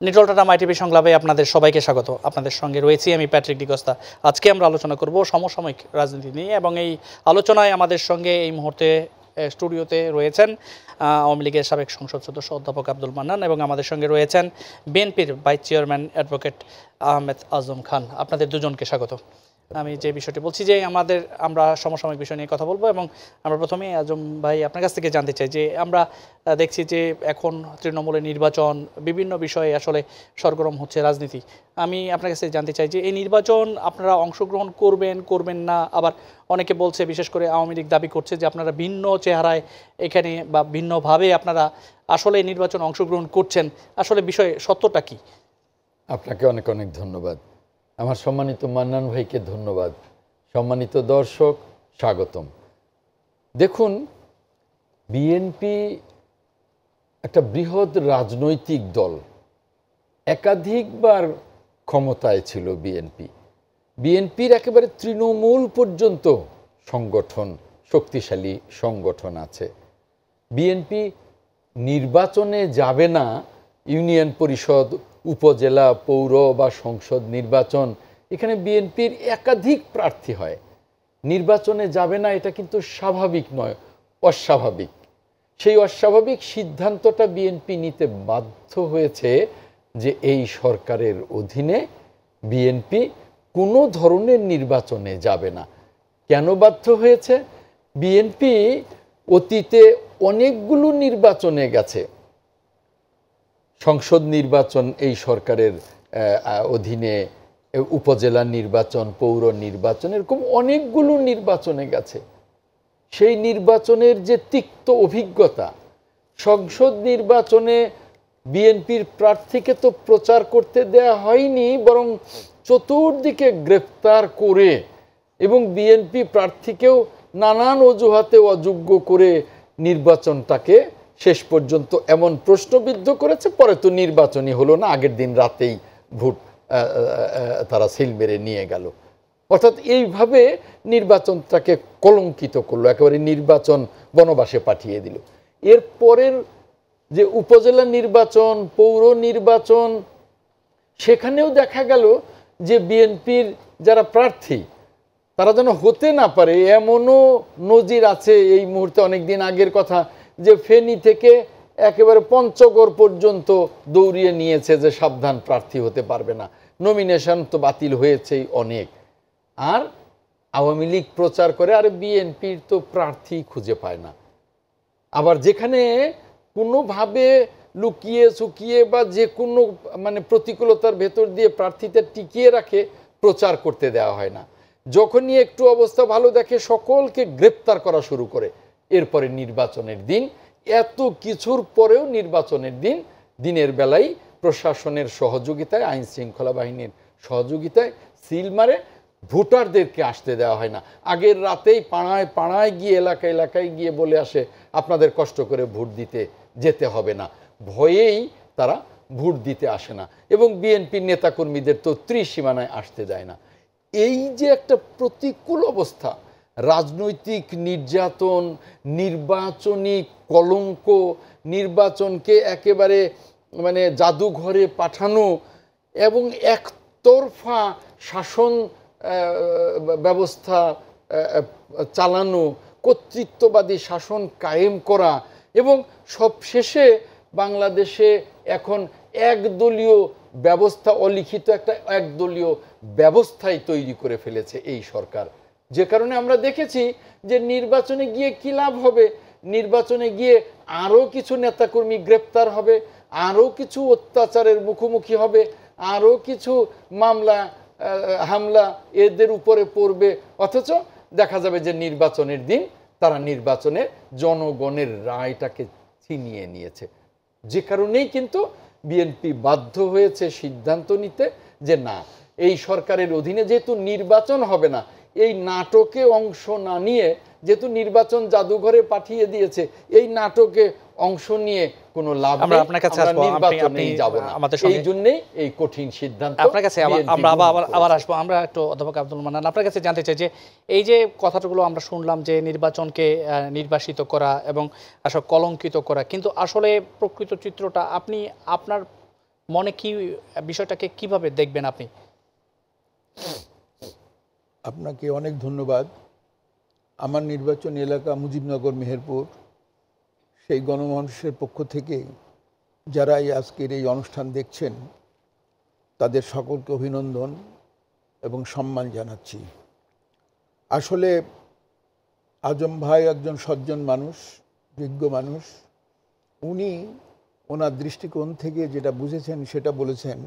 Nitol tata মাই TV সংলাপে আপনাদের সবাইকে স্বাগত। আপনাদের সঙ্গে রয়েছি আমি প্যাট্রিক ডিকোস্তা। আজকে আমরা আলোচনা করব সমসাময়িক রাজনীতি নিয়ে এবং এই আলোচনায় আমাদের সঙ্গে এই মুহূর্তে স্টুডিওতে রয়েছেন আওয়ামী লীগের সাবেক সংসদ সদস্য অধ্যাপক আব্দুল মান্নান এবং আমাদের সঙ্গে রয়েছেন বিএনপির vice chairman advocate Ahmed Azam Khan. আপনাদের দুজনকে স্বাগত। আমি যে বিষয়টি বলছি যে আমরা সমসাময়িক বিষয় নিয়ে কথা বলবো এবং আমরা প্রথমেই আজম ভাই আপনার কাছ থেকে জানতে চাই যে আমরা দেখছি যে এখন তৃণমূলের নির্বাচন, বিভিন্ন বিষয়ে আসলে সরগরম হচ্ছে রাজনীতি। আমি আপনার কাছে জানতে চাই যে এই নির্বাচন আপনারা অংশগ্রহণ করবেন না, আবার অনেকে বলছে, বিশেষ করে আওয়ামী লীগ দাবি করছে যে আপনারা ভিন্ন চেহারায় এখানে বা ভিন্নভাবে আপনারা আসলে নির্বাচন অংশগ্রহণ করছেন। আসলে বিষয়ে সত্যটা কি? আপনাকে অনেক অনেক ধন্যবাদ। আমার সম্মানিত মান্নান ভাইকে ধন্যবাদ। সম্মানিত দর্শক, স্বাগতম। দেখুন, বিএনপি একটা বৃহৎ রাজনৈতিক দল, একাধিকবার ক্ষমতায় ছিল বিএনপির একেবারে তৃণমূল পর্যন্ত শক্তিশালী সংগঠন আছে। বিএনপি নির্বাচনে যাবে না, ইউনিয়ন পরিষদ, উপজেলা, পৌর বা সংসদ নির্বাচন, এখানে বিএনপির একাধিক প্রার্থী হয়, নির্বাচনে যাবে না, এটা কিন্তু স্বাভাবিক নয়, অস্বাভাবিক। সেই অস্বাভাবিক সিদ্ধান্তটা বিএনপি নিতে বাধ্য হয়েছে যে এই সরকারের অধীনে বিএনপি কোনো ধরনের নির্বাচনে যাবে না। কেন বাধ্য হয়েছে? বিএনপি অতীতে অনেকগুলো নির্বাচনে গেছে, সংসদ নির্বাচন এই সরকারের অধীনে, উপজেলা নির্বাচন, পৌর নির্বাচন, এরকম অনেকগুলো নির্বাচনে গেছে। সেই নির্বাচনের যে তিক্ত অভিজ্ঞতা, সংসদ নির্বাচনে বিএনপির প্রার্থীকে তো প্রচার করতে দেয়া হয়নি, বরং চতুর্দিকে গ্রেফতার করে এবং বিএনপি প্রার্থীকেও নানান অজুহাতে অযোগ্য করে নির্বাচনটাকে শেষ পর্যন্ত এমন প্রশ্নবিদ্ধ করেছে, পরে তো নির্বাচনই হলো না, আগের দিন রাতেই ভোট তারা সিল মেরে নিয়ে গেল। অর্থাৎ এইভাবে নির্বাচনটাকে কলঙ্কিত করলো, একেবারে নির্বাচন বনবাসে পাঠিয়ে দিল। এর পরের যে উপজেলা নির্বাচন, পৌর নির্বাচন, সেখানেও দেখা গেল যে বিএনপির যারা প্রার্থী তারা যেন হতে না পারে, এমনও নজির আছে। এই মুহূর্তে অনেকদিন আগের কথা যে ফেনী থেকে একেবারে পঞ্চগড় পর্যন্ত দৌড়িয়ে নিয়েছে যে সাবধান, প্রার্থী হতে পারবে না, নমিনেশন তো বাতিল হয়েছেই অনেক। আর আওয়ামী লীগ প্রচার করে আর বিএনপির তো প্রার্থী খুঁজে পায় না। আবার যেখানে কোনোভাবে লুকিয়ে চুকিয়ে বা যে কোনো প্রতিকূলতার ভেতর দিয়ে প্রার্থীদের টিকিয়ে রাখে, প্রচার করতে দেওয়া হয় না। যখনই একটু অবস্থা ভালো দেখে সকলকে গ্রেপ্তার করা শুরু করে। এরপরে নির্বাচনের দিন, এত কিছুর পরেও নির্বাচনের দিনের বেলায় প্রশাসনের সহযোগিতায়, আইন শৃঙ্খলা বাহিনীর সহযোগিতায় সিল মারে, ভোটারদেরকে আসতে দেওয়া হয় না। আগের রাতেই পাড়ায় পাড়ায় গিয়ে, এলাকায় গিয়ে বলে আসে আপনাদের কষ্ট করে ভোট দিতে যেতে হবে না, ভয়েই তারা ভোট দিতে আসে না। এবং বিএনপির নেতাকর্মীদের তো ত্রিসীমানায় আসতে দেয় না। এই যে একটা প্রতিকূল অবস্থা, রাজনৈতিক নির্যাতন, নির্বাচনী কলঙ্ক, নির্বাচনকে একেবারে জাদুঘরে পাঠানো এবং একতরফা শাসন ব্যবস্থা চালানো, কর্তৃত্ববাদী শাসন কায়েম করা, এবং সবশেষে বাংলাদেশে এখন একদলীয় ব্যবস্থা, অলিখিত একটা একদলীয় ব্যবস্থাই তৈরি করে ফেলেছে এই সরকার। যে কারণে আমরা দেখেছি যে নির্বাচনে গিয়ে কী লাভ হবে, নির্বাচনে গিয়ে আরও কিছু নেতাকর্মী গ্রেপ্তার হবে, আরও কিছু অত্যাচারের মুখোমুখি হবে, আরও কিছু মামলা হামলা এদের উপরে পড়বে, অথচ দেখা যাবে যে নির্বাচনের দিন তারা নির্বাচনে জনগণের রায়টাকে ছিনিয়ে নিয়েছে। যে কারণেই কিন্তু বিএনপি বাধ্য হয়েছে সিদ্ধান্ত নিতে যে না, এই সরকারের অধীনে যেহেতু নির্বাচন হবে না, এই নাটকে অংশ না নিয়ে, যেহেতু নির্বাচন জাদুঘরে পাঠিয়ে দিয়েছে, এই নাটকে অংশ নিয়ে কোনো লাভ নেই, আমরা নির্বাচনেই যাব না। এই জন্যই এই কঠিন সিদ্ধান্ত। আপনার কাছে আমরা আবার আসবো। আমরা একটু অধ্যাপক আব্দুল মান্নান, আপনার কাছে জানতে চাই যে এই যে কথাগুলো আমরা শুনলাম যে নির্বাচনকে নির্বাসিত করা এবং আসলে কলঙ্কিত করা, কিন্তু আসলে প্রকৃত চিত্রটা আপনি আপনার মনে কি বিষয়টাকে কিভাবে দেখবেন আপনি? আপনাকে অনেক ধন্যবাদ। আমার নির্বাচনী এলাকা মুজিবনগর মেহেরপুর, সেই গণমানুষের পক্ষ থেকে যারা এই আজকের এই অনুষ্ঠান দেখছেন তাদের সকলকে অভিনন্দন এবং সম্মান জানাচ্ছি। আসলে আজম ভাই একজন সজ্জন মানুষ, যোগ্য মানুষ। উনি ওনার দৃষ্টিকোণ থেকে যেটা বুঝেছেন সেটা বলেছেন।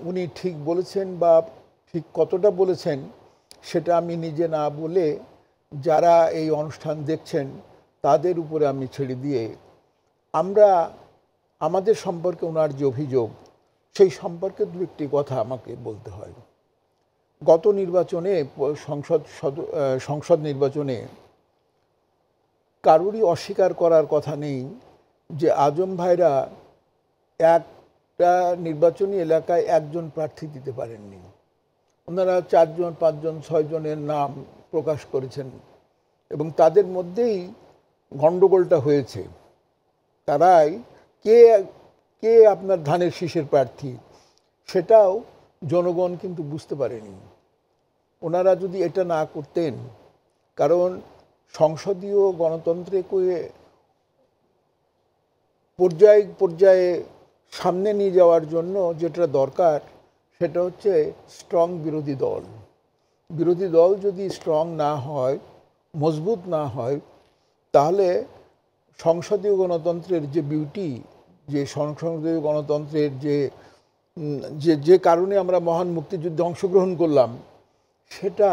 উনি ঠিক বলেছেন বা ঠিক কতটা বলেছেন সেটা আমি নিজে না বলে যারা এই অনুষ্ঠান দেখছেন তাদের উপরে আমি ছেড়ে দিয়ে আমাদের সম্পর্কে ওনার যে অভিযোগ সেই সম্পর্কে দু একটি কথা আমাকে বলতে হয়। গত নির্বাচনে সংসদ নির্বাচনে কারোরই অস্বীকার করার কথা নেই যে আজম ভাইরা একটা নির্বাচনী এলাকায় একজন প্রার্থী দিতে পারেননি। ওনারা 4 জন 5 জন 6 জনের নাম প্রকাশ করেছেন এবং তাদের মধ্যেই গণ্ডগোলটা হয়েছে। তারাই কে আপনার ধানের শীষের প্রার্থী সেটাও জনগণ কিন্তু বুঝতে পারেনি। ওনারা যদি এটা না করতেন, কারণ সংসদীয় গণতন্ত্রে পর্যায়ে সামনে নিয়ে যাওয়ার জন্য যেটা দরকার সেটা হচ্ছে স্ট্রং বিরোধী দল। বিরোধী দল যদি স্ট্রং না হয়, মজবুত না হয়, তাহলে সংসদীয় গণতন্ত্রের যে বিউটি, যে সংসদীয় গণতন্ত্রের যে কারণে আমরা মহান মুক্তিযুদ্ধে অংশগ্রহণ করলাম সেটা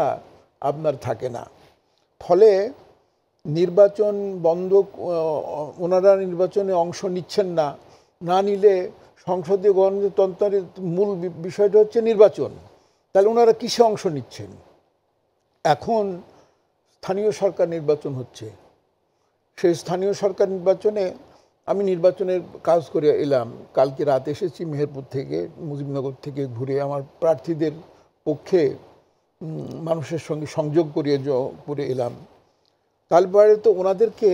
আপনার থাকে না। ফলে নির্বাচন বন্ধ, ওনারা নির্বাচনে অংশ নিচ্ছেন না। না নিলে সংসদীয় গণতন্ত্রের মূল বিষয়টা হচ্ছে নির্বাচন, তাহলে ওনারা কিসে অংশ নিচ্ছেন? এখন স্থানীয় সরকার নির্বাচন হচ্ছে। সেই স্থানীয় সরকার নির্বাচনে আমি নির্বাচনের কাজ করে এলাম। কালকে রাত এসেছি মেহেরপুর থেকে, মুজিবনগর থেকে ঘুরে আমার প্রার্থীদের পক্ষে মানুষের সঙ্গে সংযোগ করে এলাম। তারপরে তো ওনাদেরকে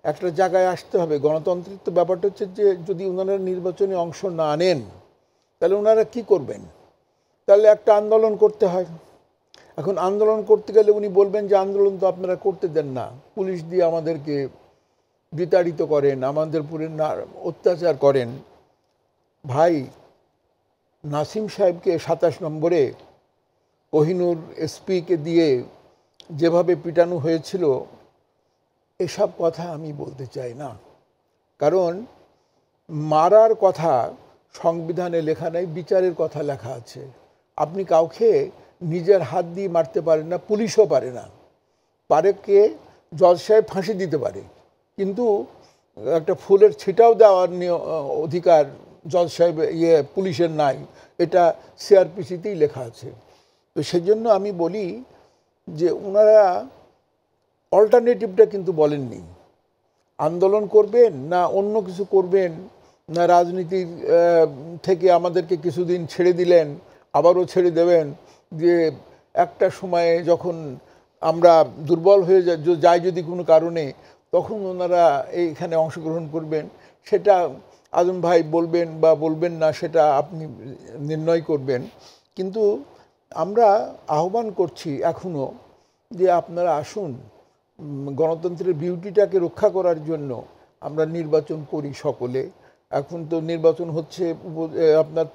একটা জায়গায় আসতে হবে। গণতন্ত্রের তো ব্যাপারটা হচ্ছে যে যদি ওনারা নির্বাচনে অংশ না নেন তাহলে ওনারা কি করবেন? তাহলে একটা আন্দোলন করতে হয়। এখন আন্দোলন করতে গেলে উনি বলবেন যে আন্দোলন তো আপনারা করতে দেন না, পুলিশ দিয়ে আমাদেরকে বিতাড়িত করেন, আমাদের উপরে অত্যাচার করেন। ভাই, নাসিম সাহেবকে 27 নম্বরে কোহিনুর এসপিকে দিয়ে যেভাবে পিটানো হয়েছিল, এসব কথা আমি বলতে চাই না। কারণ মারার কথা সংবিধানে লেখা নেই, বিচারের কথা লেখা আছে। আপনি কাউকে নিজের হাত দিয়ে মারতে পারেন না, পুলিশও পারে না। পারে কে? জজ সাহেব ফাঁসি দিতে পারে, কিন্তু একটা ফুলের ছিটাও দেওয়ার অধিকার জজ সাহেব পুলিশের নাই। এটা সিআরপিসিতেই লেখা আছে। তো সেই জন্য আমি বলি যে ওনারা অল্টারনেটিভটা কিন্তু বলেননি। আন্দোলন করবেন না অন্য কিছু করবেন, না রাজনীতির থেকে আমাদেরকে কিছুদিন ছেড়ে দিলেন, আবারও ছেড়ে দেবেন, যে একটা সময়ে যখন আমরা দুর্বল হয়ে যাই যদি কোনো কারণে, তখন ওনারা এইখানে অংশগ্রহণ করবেন। সেটা আজম ভাই বলবেন বা বলবেন না, সেটা আপনি নির্ণয় করবেন। কিন্তু আমরা আহ্বান করছি এখনও যে আপনারা আসুন, গণতন্ত্রের বিউটিটাকে রক্ষা করার জন্য আমরা নির্বাচন করি সকলে। এখন তো নির্বাচন হচ্ছে আপনার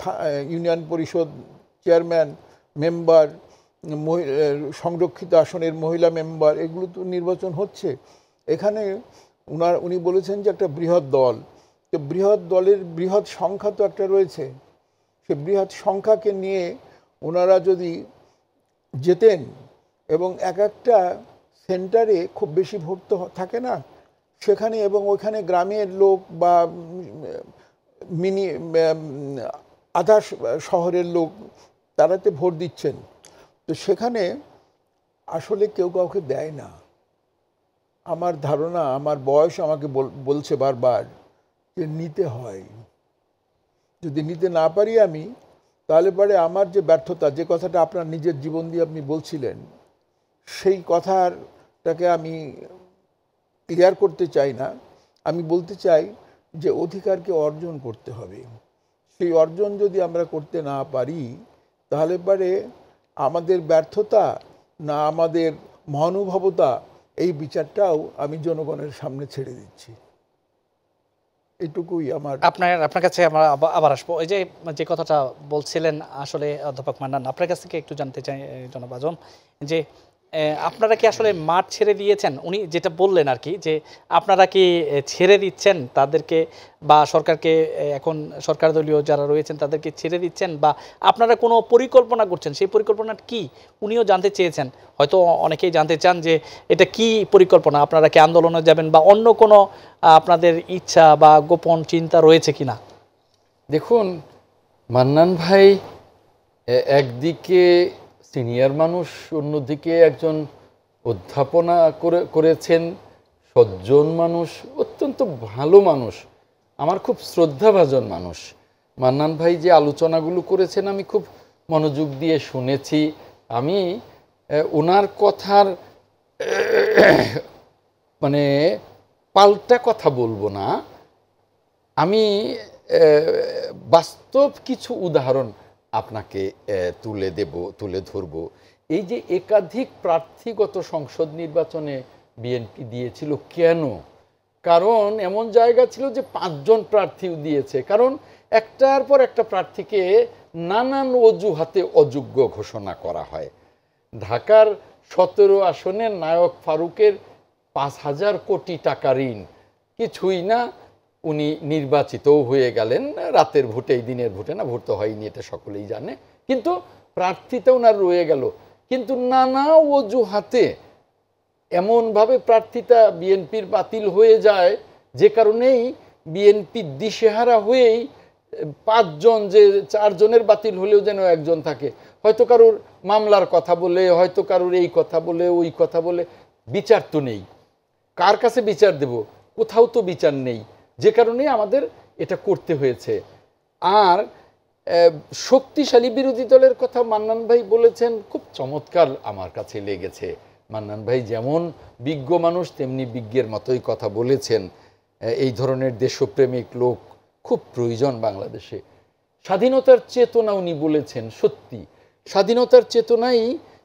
ইউনিয়ন পরিষদ চেয়ারম্যান, মেম্বার, সংরক্ষিত আসনের মহিলা মেম্বার, এগুলো তো নির্বাচন হচ্ছে। এখানে উনি বলেছেন যে একটা বৃহৎ দল, তো বৃহৎ দলের বৃহৎ সংখ্যা তো একটা রয়েছে। সে বৃহৎ সংখ্যাকে নিয়ে ওনারা যদি যেতেন এবং একটা সেন্টারে খুব বেশি ভোট তো থাকে না সেখানে, এবং ওইখানে গ্রামের লোক বা আধা শহরের লোক তারাতে ভোট দিচ্ছেন, তো সেখানে আসলে কেউ কাউকে দেয় না। আমার ধারণা, আমার বয়স আমাকে বলছে বারবার যে নিতে হয়। যদি নিতে না পারি আমি, তাহলে পরে আমার যে ব্যর্থতা, যে কথাটা আপনার নিজের জীবন দিয়ে আপনি বলছিলেন, সেই কথাটাকে আমি ক্লিয়ার করতে চাই না। আমি বলতে চাই যে অধিকারকে অর্জন করতে হবে। সেই অর্জন যদি আমরা করতে না পারি, তাহলে পরে আমাদের ব্যর্থতা না আমাদের মহানুভবতা, এই বিচারটাও আমি জনগণের সামনে ছেড়ে দিচ্ছি। এটুকুই আমার। আপনার কাছে আমরা আবার আসবো। এই যে যে কথাটা বলছিলেন আসলে অধ্যাপক মান্নান, আপনার কাছ থেকে একটু জানতে চাই জনাব আজম, যে আপনারা কি আসলে মাঠ ছেড়ে দিয়েছেন? উনি যেটা বললেন আর কি, যে আপনারা কি ছেড়ে দিচ্ছেন তাদেরকে, বা সরকারকে, এখন সরকার দলীয় যারা রয়েছেন তাদেরকে ছেড়ে দিচ্ছেন, বা আপনারা কোনো পরিকল্পনা করছেন? সেই পরিকল্পনাটা কি উনিও জানতে চেয়েছেন। হয়তো অনেকেই জানতে চান যে এটা কি পরিকল্পনা, আপনারা কি আন্দোলনে যাবেন, বা অন্য কোনো আপনাদের ইচ্ছা বা গোপন চিন্তা রয়েছে কিনা? দেখুন, মান্নান ভাই একদিকে সিনিয়র মানুষ, অন্যদিকে একজন অধ্যাপনা করেছেন, সজ্জন মানুষ, অত্যন্ত ভালো মানুষ, আমার খুব শ্রদ্ধাভাজন মানুষ। মান্নান ভাই যে আলোচনাগুলো করেছেন আমি খুব মনোযোগ দিয়ে শুনেছি। আমি ওনার কথার মানে পাল্টা কথা বলবো না, আমি বাস্তব কিছু উদাহরণ আপনাকে তুলে ধরব। এই যে একাধিক প্রার্থীগত সংসদ নির্বাচনে বিএনপি দিয়েছিল কেন? কারণ এমন জায়গা ছিল যে 5 জন প্রার্থীও দিয়েছে, কারণ একটার পর একটা প্রার্থীকে নানান অজুহাতে অযোগ্য ঘোষণা করা হয়। ঢাকার 17 আসনের নায়ক ফারুকের 5,000 কোটি টাকা ঋণ, কিছুই না, উনি নির্বাচিতও হয়ে গেলেন রাতের ভোটেই, দিনের ভোটে না, ভোট তো হয়নি, এটা সকলেই জানে, কিন্তু প্রার্থীতা ওনার রয়ে গেল। কিন্তু নানা অজুহাতে এমনভাবে প্রার্থিতা বিএনপির বাতিল হয়ে যায়, যে কারণেই বিএনপি দিশেহারা হয়েই 5 জন, যে 4 জনের বাতিল হলেও যেন একজন থাকে, হয়তো কারোর মামলার কথা বলে, হয়তো কারোর এই কথা বলে, ওই কথা বলে। বিচার তো নেই, কার কাছে বিচার দেব? কোথাও তো বিচার নেই, যে কারণে আমাদের এটা করতে হয়েছে। আর শক্তিশালী বিরোধী দলের কথা মান্নান ভাই বলেছেন, খুব চমৎকার আমার কাছে লেগেছে। মান্নান ভাই যেমন বিজ্ঞ মানুষ, তেমনি বিজ্ঞের মতোই কথা বলেছেন। এই ধরনের দেশপ্রেমিক লোক খুব প্রয়োজন বাংলাদেশে। স্বাধীনতার চেতনা উনি বলেছেন, সত্যি স্বাধীনতার চেতনাই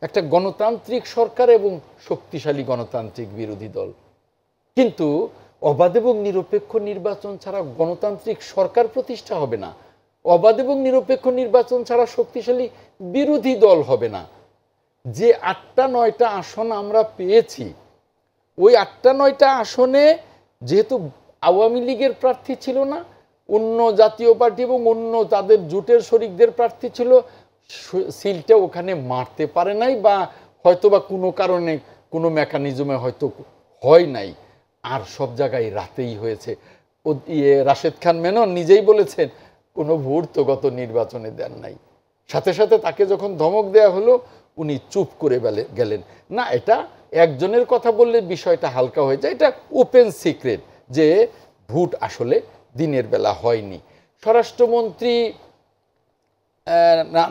একটা গণতান্ত্রিক সরকার এবং শক্তিশালী গণতান্ত্রিক বিরোধী দল। কিন্তু অবাধ এবং নিরপেক্ষ নির্বাচন ছাড়া গণতান্ত্রিক সরকার প্রতিষ্ঠা হবে না, অবাধ এবং নিরপেক্ষ নির্বাচন ছাড়া শক্তিশালী বিরোধী দল হবে না। যে 8টা 9টা আসন আমরা পেয়েছি, ওই 8টা 9টা আসনে যেহেতু আওয়ামী লীগের প্রার্থী ছিল না, অন্য জাতীয় পার্টি এবং অন্য তাদের জোটের শরিকদের প্রার্থী ছিল, সিলটা ওখানে মারতে পারে নাই, বা হয়তো বা কোনো কারণে কোনো মেকানিজমে হয়তো হয় নাই, আর সব জায়গায় রাতেই হয়েছে। রাশেদ খান মেনন নিজেই বলেছেন কোনো ভোট তো গত নির্বাচনে দেন নাই। সাথে সাথে তাকে যখন ধমক দেয়া হলো উনি চুপ করে গেলেন। না, এটা একজনের কথা বললে বিষয়টা হালকা হয়ে যায়, এটা ওপেন সিক্রেট যে ভোট আসলে দিনের বেলা হয়নি। স্বরাষ্ট্রমন্ত্রী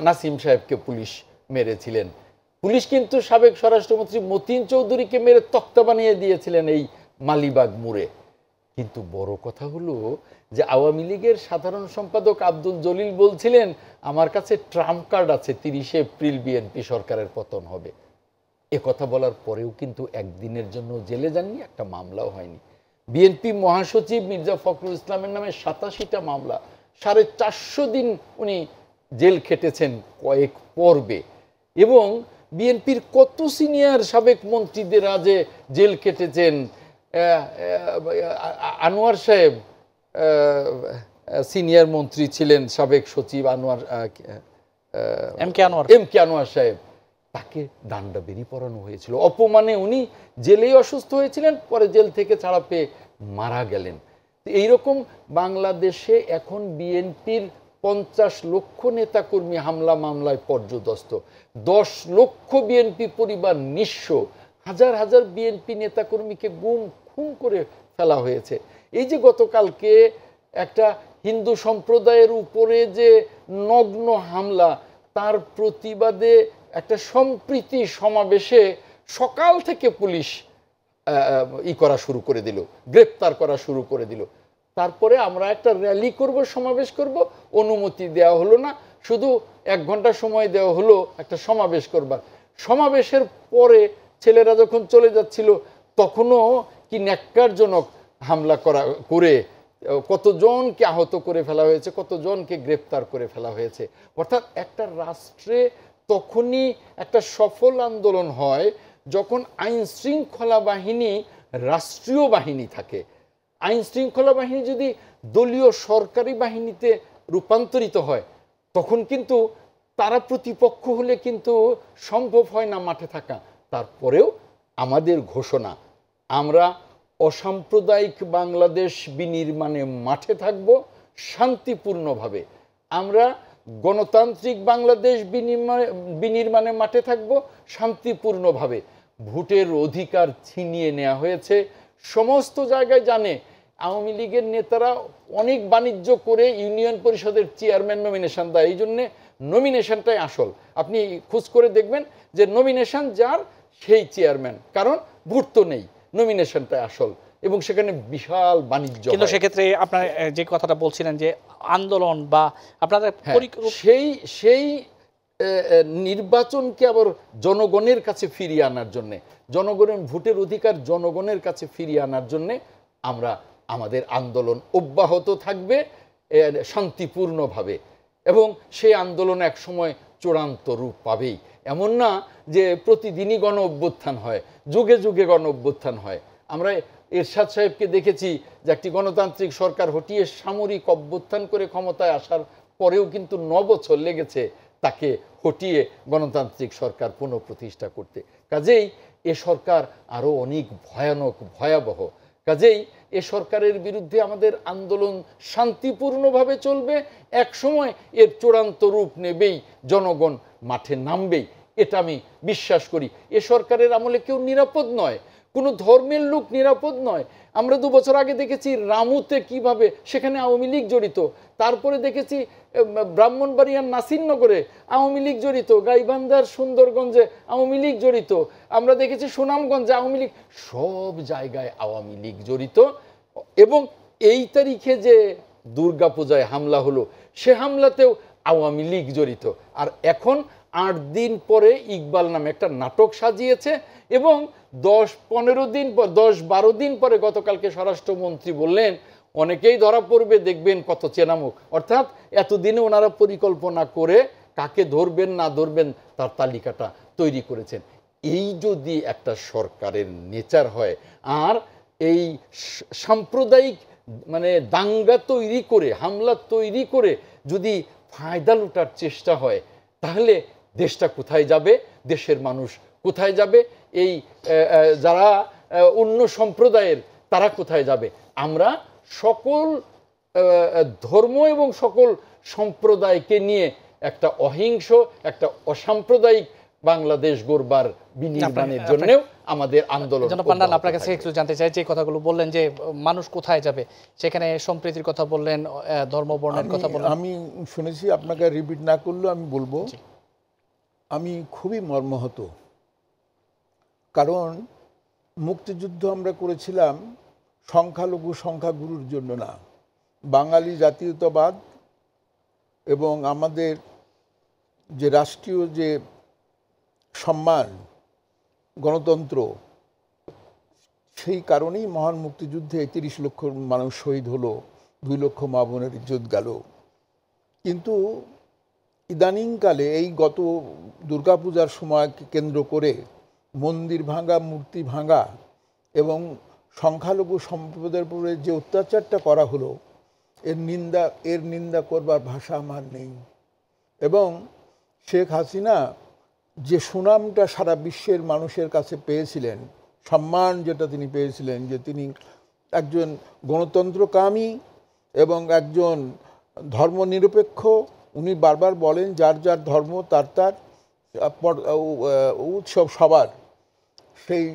নাসিম সাহেবকে পুলিশ মেরেছিলেন, পুলিশ কিন্তু সাবেক স্বরাষ্ট্রমন্ত্রী মতিন চৌধুরীকে মেরে তক্তা বানিয়ে দিয়েছিলেন এই মালিবাগ মোড়ে। কিন্তু বড় কথা হলো যে আওয়ামী লীগের সাধারণ সম্পাদক আব্দুল জলিল বলছিলেন আমার কাছে ট্রাম্প কার্ড আছে, 30 এপ্রিল বিএনপি সরকারের পতন হবে। এ কথা বলার পরেও কিন্তু একদিনের জন্য জেলে যাননি, একটা মামলাও হয়নি। বিএনপি মহাসচিব মির্জা ফখরুল ইসলামের নামে 87টা মামলা, 450 দিন উনি জেল খেটেছেন কয়েক পর্বে। এবং বিএনপির কত সিনিয়র সাবেক মন্ত্রীদের আজে জেল কেটেছেন। আনোয়ার সাহেব সিনিয়র মন্ত্রী ছিলেন, সাবেক সচিব এম কে আনোয়ার সাহেব, তাকে ডান্ডা বেরি পরানো হয়েছিল অপমানে। উনি জেলেই অসুস্থ হয়েছিলেন, পরে জেল থেকে ছাড়া পেয়ে মারা গেলেন। এইরকম বাংলাদেশে এখন বিএনপির 50 লক্ষ নেতাকর্মী হামলা মামলায় পর্যদস্ত, 10 লক্ষ বিএনপি পরিবার নিঃস্ব, হাজার হাজার বিএনপি নেতাকর্মীকে গুম খুন করে ফেলা হয়েছে। এই যে গতকালকে একটা হিন্দু সম্প্রদায়ের উপরে যে নগ্ন হামলা, তার প্রতিবাদে একটা সম্প্রীতি সমাবেশে সকাল থেকে পুলিশ করা শুরু করে দিল, গ্রেপ্তার করা শুরু করে দিল। তারপরে আমরা একটা র্যালি করব, সমাবেশ করব, অনুমতি দেওয়া হলো না, শুধু 1 ঘন্টা সময় দেওয়া হলো একটা সমাবেশ করবার। সমাবেশের পরে ছেলেরা যখন চলে যাচ্ছিল তখনও কি ন্যাক্কারজনক হামলা করে কতজনকে আহত করে ফেলা হয়েছে, কতজনকে গ্রেপ্তার করে ফেলা হয়েছে। অর্থাৎ একটা রাষ্ট্রে তখনই একটা সফল আন্দোলন হয় যখন আইন শৃঙ্খলা বাহিনী রাষ্ট্রীয় বাহিনী থাকে। আইন শৃঙ্খলা বাহিনী যদি দলীয় সরকারি বাহিনীতে রূপান্তরিত হয় তখন কিন্তু তারা প্রতিপক্ষ হলে কিন্তু সম্ভব হয় না মাঠে থাকা। তারপরেও আমাদের ঘোষণা, আমরা অসাম্প্রদায়িক বাংলাদেশ বিনির্মাণে মাঠে থাকব শান্তিপূর্ণভাবে। আমরা গণতান্ত্রিক বাংলাদেশ বিনির্মাণে মাঠে থাকব শান্তিপূর্ণভাবে। ভোটের অধিকার ছিনিয়ে নেওয়া হয়েছে সমস্ত জায়গায়। জানে আওয়ামী লীগের নেতারা অনেক বাণিজ্য করে ইউনিয়ন পরিষদের চেয়ারম্যান নমিনেশন দেয়, এই জন্যে নমিনেশনটাই আসল। আপনি খোঁজ করে দেখবেন যে নমিনেশন যার সেই চেয়ারম্যান, কারণ ভোট তো নেই, নমিনেশনটাই আসল এবং সেখানে বিশাল বাণিজ্য। কিন্তু সেক্ষেত্রে আপনার যে কথাটা বলছিলেন যে আন্দোলন বা আপনাদের সেই নির্বাচনকে আবার জনগণের কাছে ফিরিয়ে আনার জন্যে, জনগণের ভোটের অধিকার জনগণের কাছে ফিরিয়ে আনার জন্যে আমরা আমাদের আন্দোলন অব্যাহত থাকবে শান্তিপূর্ণভাবে এবং সেই আন্দোলন এক সময় চূড়ান্ত রূপ পাবেই। এমন না যে প্রতিদিনই গণ অভ্যুত্থান হয়, যুগে যুগে গণ অভ্যুত্থান হয়। আমরা এরশাদ সাহেবকে দেখেছি যে একটি গণতান্ত্রিক সরকার হটিয়ে সামরিক অভ্যুত্থান করে ক্ষমতায় আসার পরেও কিন্তু 9 বছর লেগেছে তাকে হটিয়ে গণতান্ত্রিক সরকার পুনঃপ্রতিষ্ঠা করতে। কাজেই এ সরকার আরও অনেক ভয়ানক, ভয়াবহ। কাজেই এ সরকারের বিরুদ্ধে আমাদের আন্দোলন শান্তিপূর্ণভাবে চলবে, এক সময় এর চূড়ান্ত রূপ নেবেই, জনগণ মাঠে নামবেই, এটা আমি বিশ্বাস করি। এ সরকারের আমলে কেউ নিরাপদ নয়, কোনো ধর্মের লোক নিরাপদ নয়। আমরা 2 বছর আগে দেখেছি রামুতে কিভাবে সেখানে আওয়ামী লীগ জড়িত, তারপরে দেখেছি ব্রাহ্মণবাড়িয়ার নাসিরনগরে আওয়ামী লীগ জড়িত, গাইবান্ধার সুন্দরগঞ্জে আওয়ামী লীগ জড়িত, আমরা দেখেছি সুনামগঞ্জে আওয়ামী লীগ, সব জায়গায় আওয়ামী লীগ জড়িত। এবং এই তারিখে যে দুর্গাপূজায় হামলা হলো সে হামলাতেও আওয়ামী লীগ জড়িত। আর এখন 8 দিন পরে ইকবাল নামে একটা নাটক সাজিয়েছে এবং 10-15 দিন পর, 10-12 দিন পরে গতকালকে স্বরাষ্ট্রমন্ত্রী বললেন অনেকেই ধরা পড়বে, দেখবেন কত চেনামুখ। অর্থাৎ এতদিনে ওনারা পরিকল্পনা করে কাকে ধরবেন না ধরবেন তার তালিকাটা তৈরি করেছেন। এই যদি একটা সরকারের নেচার হয় আর এই সাম্প্রদায়িক মানে দাঙ্গা তৈরি করে, হামলা তৈরি করে যদি ফায়দা লুটার চেষ্টা হয়, তাহলে দেশটা কোথায় যাবে, দেশের মানুষ কোথায় যাবে, এই যারা অন্য সম্প্রদায়ের তারা কোথায় যাবে। আমরা সকল ধর্ম এবং সকল সম্প্রদায়কে নিয়ে একটা অহিংস, একটা অসাম্প্রদায়িক বাংলাদেশ গড়বার বিনির্মাণের জন্যও আমাদের আন্দোলন। পান্ডান, আপনার কাছে একটু জানতে চাই, যে কথাগুলো বললেন যে মানুষ কোথায় যাবে, সেখানে সম্প্রীতির কথা বললেন, ধর্ম বর্ণের কথা বললেন। আমি শুনেছি, আপনাকে রিপিট না করলেও আমি বলবো, আমি খুবই মর্মাহত। কারণ মুক্তিযুদ্ধ আমরা করেছিলাম সংখ্যালঘু সংখ্যাগুরুর জন্য না, বাঙালি জাতীয়তাবাদ এবং আমাদের যে রাষ্ট্রীয় যে সম্মান, গণতন্ত্র, সেই কারণেই মহান মুক্তিযুদ্ধে 31 লক্ষ মানুষ শহীদ হলো, 2 লক্ষ মা বোনের ইজ্জত গেল। কিন্তু ইদানিংকালে এই গত দুর্গাপূজার সময়কে কেন্দ্র করে মন্দির ভাঙা, মূর্তি ভাঙা এবং সংখ্যালঘু সম্প্রদায়ের উপরে যে অত্যাচারটা করা হলো, এর নিন্দা করবার ভাষা আমার নেই। এবং শেখ হাসিনা যে সুনামটা সারা বিশ্বের মানুষের কাছে পেয়েছিলেন, সম্মান যেটা তিনি পেয়েছিলেন, যে তিনি একজন গণতন্ত্রকামী এবং একজন ধর্মনিরপেক্ষ। উনি বারবার বলেন যার যার ধর্ম তার তার উৎসব সবার। সেই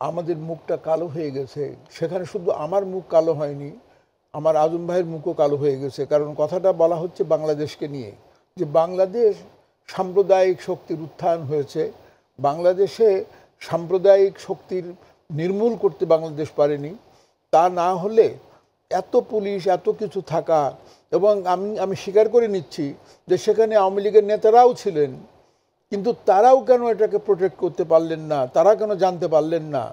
আমাদের মুখটা কালো হয়ে গেছে। সেখানে শুধু আমার মুখ কালো হয়নি, আমার আজম ভাইয়ের মুখও কালো হয়ে গেছে। কারণ কথাটা বলা হচ্ছে বাংলাদেশকে নিয়ে, যে বাংলাদেশ সাম্প্রদায়িক শক্তির উত্থান হয়েছে, বাংলাদেশে সাম্প্রদায়িক শক্তির নির্মূল করতে বাংলাদেশ পারেনি। তা না হলে এত পুলিশ এত কিছু থাকা, এবং আমি স্বীকার করে নিচ্ছি যে সেখানে আওয়ামী লীগের নেতারাও ছিলেন, কিন্তু তারাও কেন এটাকে প্রোটেক্ট করতে পারলেন না, তারা কেন জানতে পারলেন না,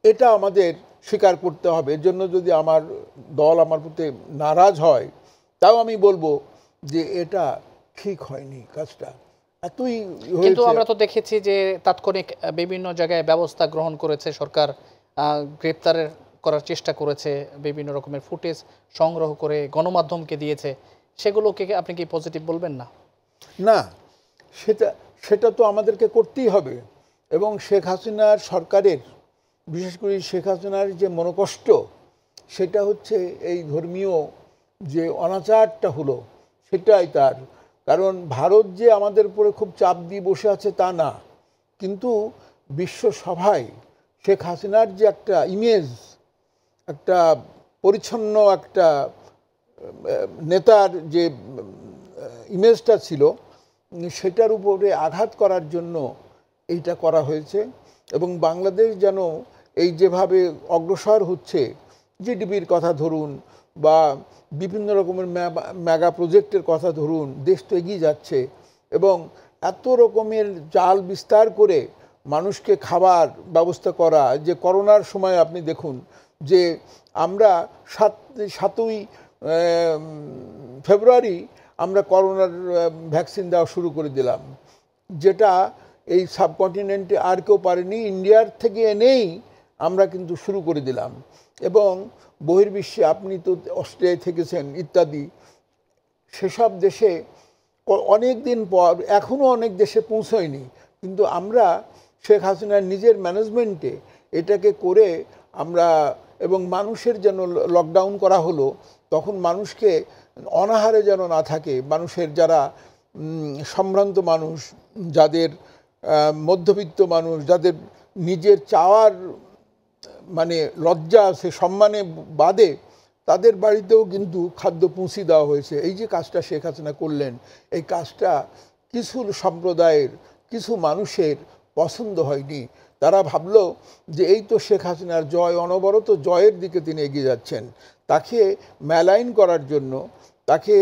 এটা আমাদের স্বীকার করতে হবে। এর জন্য যদি আমার দল আমার প্রতি নারাজ হয়, তাও আমি বলবো যে এটা ঠিক হয়নি কাজটা, এতই কিন্তু হয়েছে। আমরা তো দেখেছি যে তাৎক্ষণিক বিভিন্ন জায়গায় ব্যবস্থা গ্রহণ করেছে সরকার, গ্রেপ্তারের করার চেষ্টা করেছে, বিভিন্ন রকমের ফুটেজ সংগ্রহ করে গণমাধ্যমকে দিয়েছে, সেগুলোকে আপনি কি পজিটিভ বলবেন না? না, সেটা সেটা তো আমাদেরকে করতেই হবে। এবং শেখ হাসিনার সরকারের, বিশেষ করে শেখ হাসিনার যে মনোকষ্ট, সেটা হচ্ছে এই ধর্মীয় যে অনাচারটা হলো সেটাই তার। কারণ ভারত যে আমাদের উপরে খুব চাপ দিয়ে বসে আছে তা না, কিন্তু বিশ্ব সভায় শেখ হাসিনার যে একটা ইমেজ, একটা পরিচ্ছন্ন একটা নেতার যে ইমেজটা ছিল, সেটার উপরে আঘাত করার জন্য এইটা করা হয়েছে। এবং বাংলাদেশ যেন এই যেভাবে অগ্রসর হচ্ছে, জিডিপির কথা ধরুন বা বিভিন্ন রকমের মেগা প্রজেক্টের কথা ধরুন, দেশ তো এগিয়ে যাচ্ছে। এবং এত রকমের জাল বিস্তার করে মানুষকে খাবার ব্যবস্থা করা, যে করোনার সময় আপনি দেখুন যে আমরা 7ই ফেব্রুয়ারি আমরা করোনার ভ্যাকসিন দেওয়া শুরু করে দিলাম, যেটা এই সাবকন্টিনেন্টে আর কেউ পারেনি, ইন্ডিয়ার থেকে এনেই আমরা কিন্তু শুরু করে দিলাম। এবং বহির্বিশ্বে আপনি তো অস্ট্রেলিয়ায় থেকেছেন ইত্যাদি, সেসব দেশে অনেক দিন পর, এখনও অনেক দেশে পৌঁছয়নি, কিন্তু আমরা শেখ হাসিনার নিজের ম্যানেজমেন্টে এটাকে করে আমরা, এবং মানুষের যেন লকডাউন করা হলো, তখন মানুষকে অনাহারে যেন না থাকে, মানুষের যারা সম্ভ্রান্ত মানুষ, যাদের মধ্যবিত্ত মানুষ, যাদের নিজের চাওয়ার মানে লজ্জা আছে, সম্মানে বাদে, তাদের বাড়িতেও কিন্তু খাদ্য পৌঁছে দেওয়া হয়েছে। এই যে কাজটা শেখ হাসিনা করলেন, এই কাজটা কিছু সম্প্রদায়ের, কিছু মানুষের পছন্দ হয়নি। তারা ভাবলো যে এই তো শেখ হাসিনার জয়, অনবরত জয়ের দিকে তিনি এগিয়ে যাচ্ছেন, তাকে মেলাইন করার জন্য, তাকে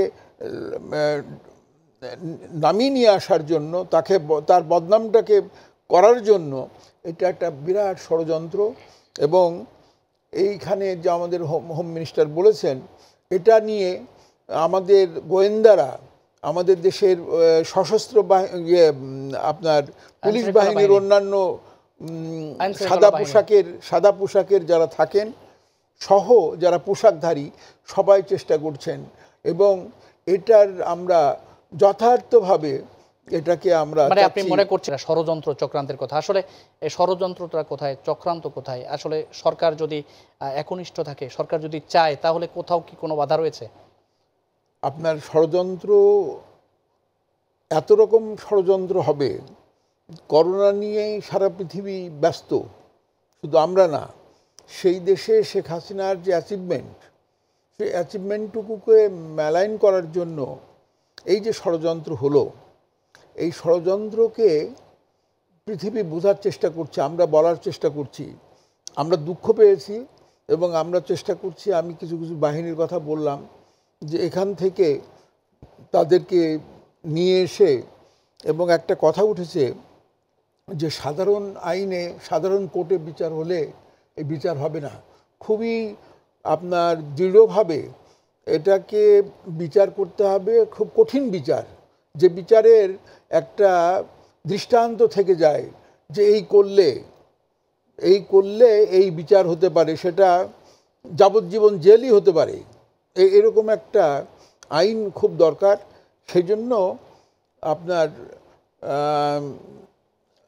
নামিয়ে নিয়ে আসার জন্য, তাকে তার বদনামটাকে করার জন্য এটা একটা বিরাট ষড়যন্ত্র। এবং এইখানে যে আমাদের হোম মিনিস্টার বলেছেন, এটা নিয়ে আমাদের গোয়েন্দারা, আমাদের দেশের সশস্ত্র আপনার পুলিশ বাহিনীর অন্যান্য সাদা পোশাকের যারা থাকেন সহ যারা পোশাকধারী, সবাই চেষ্টা করছেন। এবং এটার আমরা যথার্থভাবে এটাকে আমরা, মানে আপনি মনে করছেন ষড়যন্ত্র চক্রান্তের কথা, আসলে এই ষড়যন্ত্রটা কোথায়, চক্রান্ত কোথায়? আসলে সরকার যদি একনিষ্ঠ থাকে, সরকার যদি চায়, তাহলে কোথাও কি কোনো বাধা রয়েছে? আপনার ষড়যন্ত্র, এত রকম ষড়যন্ত্র হবে। করোনা নিয়েই সারা পৃথিবী ব্যস্ত, শুধু আমরা না। সেই দেশে শেখ হাসিনার যে অ্যাচিভমেন্ট, সেই অ্যাচিভমেন্টটুকুকে মেলাইন করার জন্য এই যে ষড়যন্ত্র হলো, এই ষড়যন্ত্রকে পৃথিবী বোঝার চেষ্টা করছে, আমরা বলার চেষ্টা করছি, আমরা দুঃখ পেয়েছি এবং আমরা চেষ্টা করছি। আমি কিছু কিছু বাহিনীর কথা বললাম যে এখান থেকে তাদেরকে নিয়ে এসে, এবং একটা কথা উঠেছে যে সাধারণ আইনে, সাধারণ কোর্টে বিচার হলে এই বিচার হবে না, খুবই আপনার দৃঢ়ভাবে এটাকে বিচার করতে হবে, খুব কঠিন বিচার, যে বিচারের একটা দৃষ্টান্ত থেকে যায় যে এই করলে এই বিচার হতে পারে, সেটা যাবজ্জীবন জেলই হতে পারে। এরকম একটা আইন খুব দরকার। সেই জন্য আপনার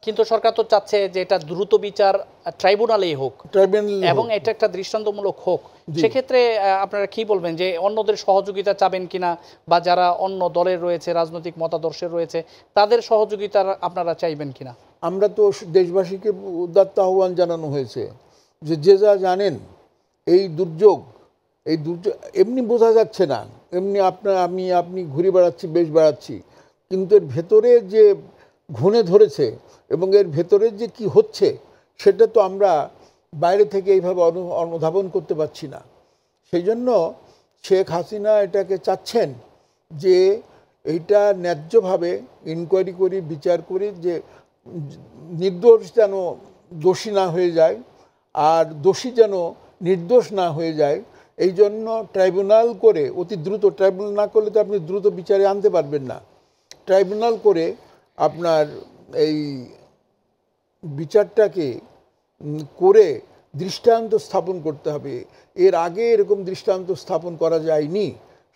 কিন্তু সরকার তো চাচ্ছে যে এটা দ্রুত বিচার ট্রাইব্যুনালেই হোক, এবং এটা একটা দৃষ্টান্তমূলক হোক। সেক্ষেত্রে আপনারা কি বলবেন, যে অন্যদের সহযোগিতা চাবেন কিনা, বা যারা অন্য দলের রয়েছে, রাজনৈতিক মতাদর্শের রয়েছে, তাদের সহযোগিতা আপনারা চাইবেন কিনা? আমরা তো দেশবাসীকে উদাত্ত আহ্বান জানানো হয়েছে যে যে যা জানেন, এই দুর্যোগ এমনি বোঝা যাচ্ছে না, এমনি আপনি ঘুরে বেড়াচ্ছি, বেশ বেড়াচ্ছি, কিন্তু এর ভেতরে যে ঘুণে ধরেছে এবং এর ভেতরে যে কি হচ্ছে, সেটা তো আমরা বাইরে থেকে এইভাবে অনুধাবন করতে পারছি না। সেই জন্য শেখ হাসিনা এটাকে চাচ্ছেন যে এইটা ন্যায্যভাবে ইনকোয়ারি করি, বিচার করি, যে নির্দোষ যেন দোষী না হয়ে যায় আর দোষী যেন নির্দোষ না হয়ে যায়। এই জন্য ট্রাইব্যুনাল করে, অতি দ্রুত, ট্রাইব্যুনাল না করলে তো আপনি দ্রুত বিচারে আনতে পারবেন না, ট্রাইব্যুনাল করে আপনার এই বিচারটাকে করে দৃষ্টান্ত স্থাপন করতে হবে। এর আগে এরকম দৃষ্টান্ত স্থাপন করা যায়নি।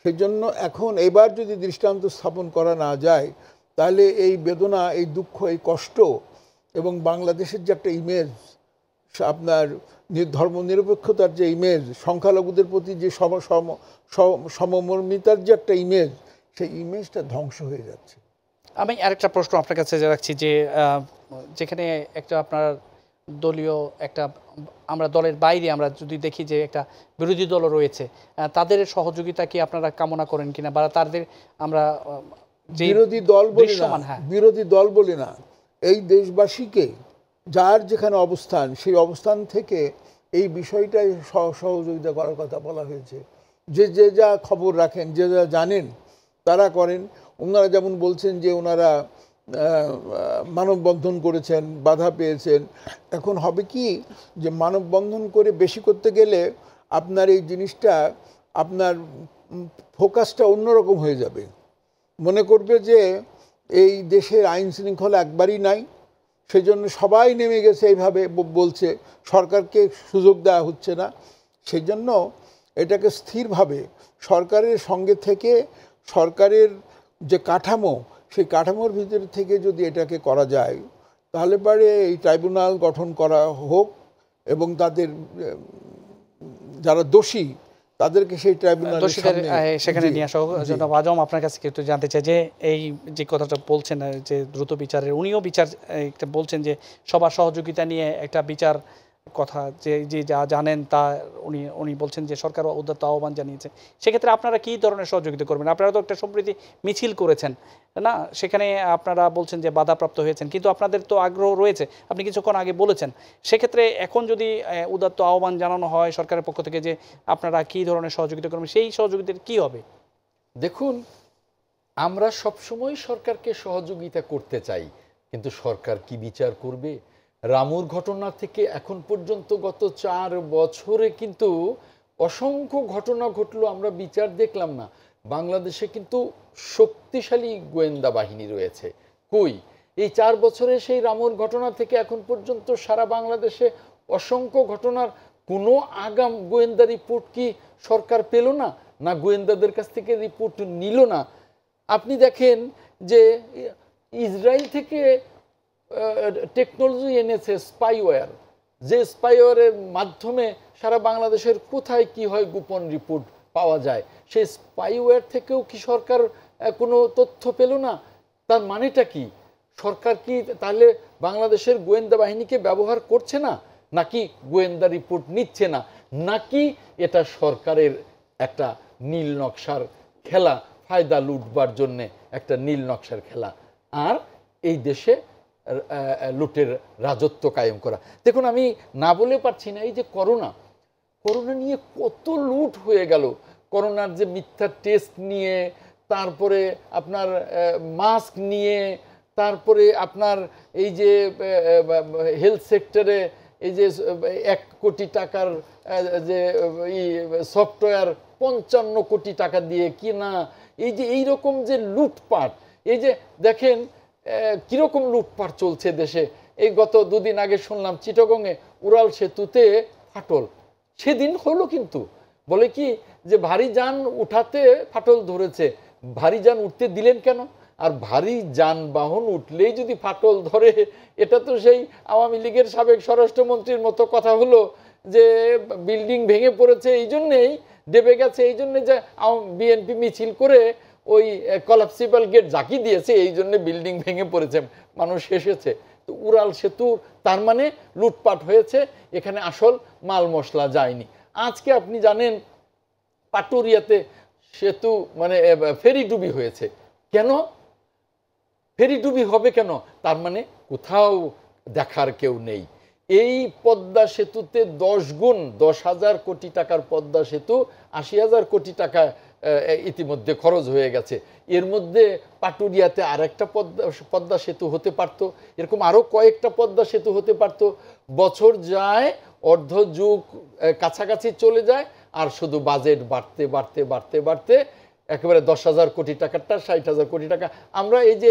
সেই জন্য এখন এবার যদি দৃষ্টান্ত স্থাপন করা না যায়, তাহলে এই বেদনা, এই দুঃখ, এই কষ্ট এবং বাংলাদেশের যে একটা ইমেজ, আপনার ধর্মনিরপেক্ষতার যে ইমেজ, সংখ্যালঘুদের প্রতি যে সমমর্মিতার যে একটা ইমেজ, সেই ইমেজটা ধ্বংস হয়ে যাচ্ছে। আমি আরেকটা প্রশ্ন আপনার কাছে রাখছি যে যেখানে একটা আপনার দলীয় একটা, আমরা দলের বাইরে আমরা যদি দেখি যে একটা বিরোধী দলও রয়েছে, তাদের সহযোগিতা কি আপনারা কামনা করেন কিনা, বা তাদের আমরা বিরোধী দল বলি না, বিরোধী দল বলি না, এই দেশবাসীকে যার যেখানে অবস্থান, সেই অবস্থান থেকে এই বিষয়টাই সহযোগিতা করার কথা বলা হয়েছে। যে যে যা খবর রাখেন, যে যা জানেন তারা করেন। ওনারা যেমন বলছেন যে ওনারা মানববন্ধন করেছেন, বাধা পেয়েছেন। এখন হবে কি যে মানববন্ধন করে বেশি করতে গেলে আপনার এই জিনিসটা, আপনার ফোকাসটা অন্যরকম হয়ে যাবে। মনে করবে যে এই দেশের আইন শৃঙ্খলা একবারই নাই, সেই জন্য সবাই নেমে গেছে, এইভাবে বলছে, সরকারকে সুযোগ দেওয়া হচ্ছে না। সেই জন্য এটাকে স্থিরভাবে সরকারের সঙ্গে থেকে, সরকারের যে কাঠামো, সেই কাঠামোর ভিতর থেকে যদি এটাকে করা যায়, তাহলে পরে এই ট্রাইব্যুনাল গঠন করা হোক এবং তাদের যারা দোষী তাদেরকে সেই ট্রাইব্যুনালের সেখানে নিয়ে আসা হোক। জনাব আজম, আপনার কাছে একটু জানতে চাই যে এই যে কথাটা বলছেন যে দ্রুত বিচারের, উনিও বিচার বলছেন যে সবার সহযোগিতা নিয়ে একটা বিচার কথা, যে যা জানেন তা উনি বলছেন যে সরকার উদাত্ত আহ্বান জানিয়েছে। সেক্ষেত্রে আপনারা কী ধরনের সহযোগিতা করবেন? আপনারা তো একটা সম্প্রীতি মিছিল করেছেন না, সেখানে আপনারা বলছেন যে বাধাপ্রাপ্ত হয়েছেন, কিন্তু আপনাদের তো আগ্রহ রয়েছে, আপনি কিছুক্ষণ আগে বলেছেন। সেক্ষেত্রে এখন যদি উদাত্ত আহ্বান জানানো হয় সরকারের পক্ষ থেকে যে আপনারা কী ধরনের সহযোগিতা করবেন, সেই সহযোগিতার কী হবে? দেখুন, আমরা সবসময় সরকারকে সহযোগিতা করতে চাই, কিন্তু সরকার কি বিচার করবে? রামুর ঘটনা থেকে এখন পর্যন্ত গত 4 বছরে কিন্তু অসংখ্য ঘটনা ঘটলো, আমরা বিচার দেখলাম না। বাংলাদেশে কিন্তু শক্তিশালী গোয়েন্দা বাহিনী রয়েছে, কই এই 4 বছরে সেই রামুর ঘটনা থেকে এখন পর্যন্ত সারা বাংলাদেশে অসংখ্য ঘটনার কোনো আগাম গোয়েন্দা রিপোর্ট কি সরকার পেল না? না গোয়েন্দাদের কাছ থেকে রিপোর্ট নিল না? আপনি দেখেন যে ইসরায়েল থেকে টেকনোলজি এনেছে স্পাইওয়্যার, যে স্পাইওয়্যারের মাধ্যমে সারা বাংলাদেশের কোথায় কি হয় গোপন রিপোর্ট পাওয়া যায়। সেই স্পাইওয়্যার থেকেও কি সরকার কোনো তথ্য পেল না? তার মানেটা কি? সরকার কি তাহলে বাংলাদেশের গোয়েন্দা বাহিনীকে ব্যবহার করছে না, নাকি গোয়েন্দা রিপোর্ট নিচ্ছে না, নাকি এটা সরকারের একটা নীল নকশার খেলা, ফায়দা লুটবার জন্যে একটা নীল নকশার খেলা, আর এই দেশে লুটের রাজত্ব কায়েম করা? দেখুন, আমি না বলে পারছি না, এই যে করোনা নিয়ে কত লুট হয়ে গেল। করোনার যে মিথ্যা টেস্ট নিয়ে, তারপরে আপনার মাস্ক নিয়ে, তারপরে আপনার এই যে হেলথ সেক্টরে এই যে 1 কোটি টাকার যে সফটওয়্যার 55 কোটি টাকা দিয়ে কিনা, এই যে এইরকম যে লুটপাট, এই যে দেখেন কিরকম লুটপাট চলছে দেশে। এই গত 2 দিন আগে শুনলাম চিটাগংয়ে উড়াল সেতুতে ফাটল, সেদিন হলো, কিন্তু বলে কি যে ভারী যান উঠাতে ফাটল ধরেছে। ভারী যান উঠতে দিলেন কেন? আর ভারী যানবাহন উঠলেই যদি ফাটল ধরে, এটা তো সেই আওয়ামী লীগের সাবেক স্বরাষ্ট্রমন্ত্রীর মতো কথা হলো যে বিল্ডিং ভেঙে পড়েছে এই জন্যেই, দেবে গেছে এই জন্যে, যে বিএনপি মিছিল করে ওই কলাপসিবল গেট জাকি দিয়েছে, এই জন্য বিল্ডিং ভেঙে পড়েছে, মানুষ এসেছে। তো উড়াল সেতু তার মানে লুটপাট হয়েছে, এখানে আসল মাল মশলা যায়নি। আজকে আপনি জানেন পাটুরিয়াতে সেতু মানে ফেরি ডুবি হয়েছে। কেন ফেরি ডুবি হবে? কেন? তার মানে কোথাও দেখার কেউ নেই। এই পদ্মা সেতুতে 10 গুণ, 10,000 কোটি টাকার পদ্মা সেতু 80,000 কোটি টাকা ইতিমধ্যে খরচ হয়ে গেছে। এর মধ্যে পাটুরিয়াতে আরেকটা পদ্মা সেতু হতে পারত, এরকম আরও কয়েকটা পদ্মা সেতু হতে পারত। বছর যায়, অর্ধ যুগ কাছাকাছি চলে যায়, আর শুধু বাজেট বাড়তে বাড়তে বাড়তে বাড়তে একেবারে 10,000 কোটি টাকারটা 60,000 কোটি টাকা। আমরা এই যে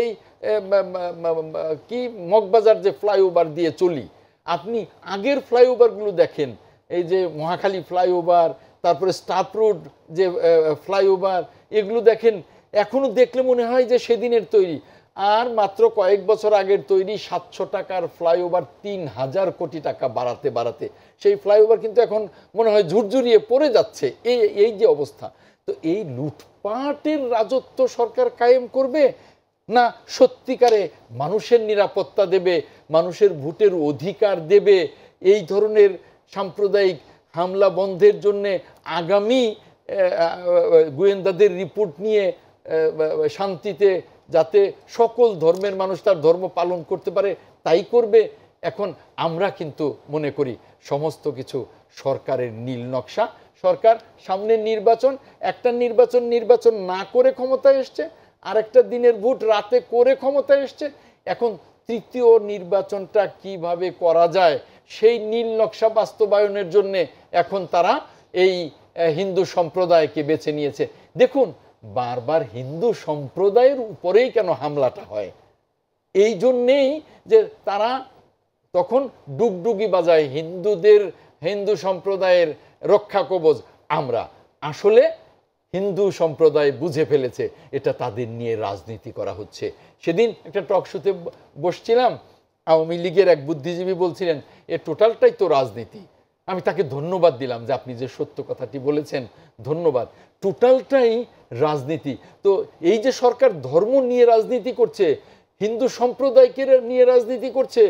কি মগবাজার যে ফ্লাইওভার দিয়ে চলি, আপনি আগের ফ্লাইওভারগুলো দেখেন, এই যে মহাখালী ফ্লাইওভার, তারপরে স্টাফ রোড যে ফ্লাইওভার, এগুলো দেখেন, এখনো দেখলে মনে হয় যে সেদিনের তৈরি। আর মাত্র কয়েক বছর আগের তৈরি 700 টাকার ফ্লাইওভার 3,000 কোটি টাকা বাড়াতে বাড়াতে সেই ফ্লাইওভার কিন্তু এখন মনে হয় ঝুরঝুরিয়ে পড়ে যাচ্ছে। এই যে অবস্থা, তো এই লুটপাটের রাজত্ব সরকার কায়েম করবে, না সত্যিকারে মানুষের নিরাপত্তা দেবে, মানুষের ভোটের অধিকার দেবে, এই ধরনের সাম্প্রদায়িক হামলা বন্ধের জন্য আগামী গোয়েন্দাদের রিপোর্ট নিয়ে শান্তিতে যাতে সকল ধর্মের মানুষ তার ধর্ম পালন করতে পারে তাই করবে? এখন আমরা কিন্তু মনে করি সমস্ত কিছু সরকারের নীল নকশা। সরকার সামনে নির্বাচন, একটা নির্বাচন না করে ক্ষমতায় এসছে, আরেকটা দিনের ভোট রাতে করে ক্ষমতায় এসছে। এখন তৃতীয় নির্বাচনটা কিভাবে করা যায় সেই নীল নকশা বাস্তবায়নের জন্য এখন তারা এই হিন্দু সম্প্রদায়কে বেছে নিয়েছে। দেখুন, বারবার হিন্দু সম্প্রদায়ের উপরেই কেন হামলাটা হয়? এই জন্যেই যে তারা তখন ডুগডুগি বাজায় হিন্দু সম্প্রদায়ের রক্ষা কবচ। আমরা আসলে হিন্দু সম্প্রদায় বুঝে ফেলেছে এটা তাদের নিয়ে রাজনীতি করা হচ্ছে। সেদিন একটা টক শোতে বসছিলাম, আওয়ামী লীগের এক বুদ্ধিজীবী বলছিলেন এ টোটালটাই তো রাজনীতি। আমি তাকে ধন্যবাদ দিলাম যে আপনি যে সত্য কথাটি বলেছেন, ধন্যবাদ। টোটালটাই রাজনীতি। তো এই যে সরকার ধর্ম নিয়ে রাজনীতি করছে, হিন্দু সম্প্রদায়কে নিয়ে রাজনীতি করছে,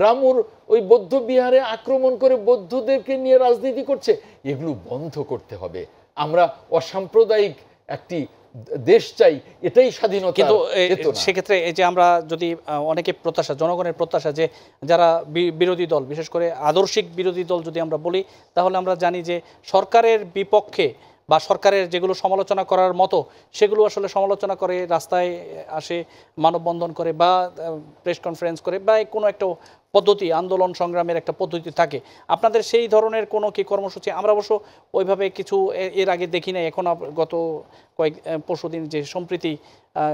রামুর ওই বৌদ্ধ বিহারে আক্রমণ করে বৌদ্ধদেরকে নিয়ে রাজনীতি করছে, এগুলো বন্ধ করতে হবে। আমরা অসাম্প্রদায়িক একটি দেশ চাই, এটাই স্বাধীনতা। কিন্তু সেক্ষেত্রে এই যে আমরা যদি অনেকে প্রত্যাশা, জনগণের প্রত্যাশা যে যারা বিরোধী দল, বিশেষ করে আদর্শিক বিরোধী দল যদি আমরা বলি, তাহলে আমরা জানি যে সরকারের বিপক্ষে বা সরকারের যেগুলো সমালোচনা করার মতো সেগুলো আসলে সমালোচনা করে, রাস্তায় আসে, মানববন্ধন করে বা প্রেস কনফারেন্স করে বা কোনো একটা পদ্ধতি, আন্দোলন সংগ্রামের একটা পদ্ধতি থাকে। আপনাদের সেই ধরনের কোনো কি কর্মসূচি? আমরা অবশ্য ওইভাবে কিছু এর আগে দেখি নাই। এখন গত পরশুদিন যে সম্প্রীতি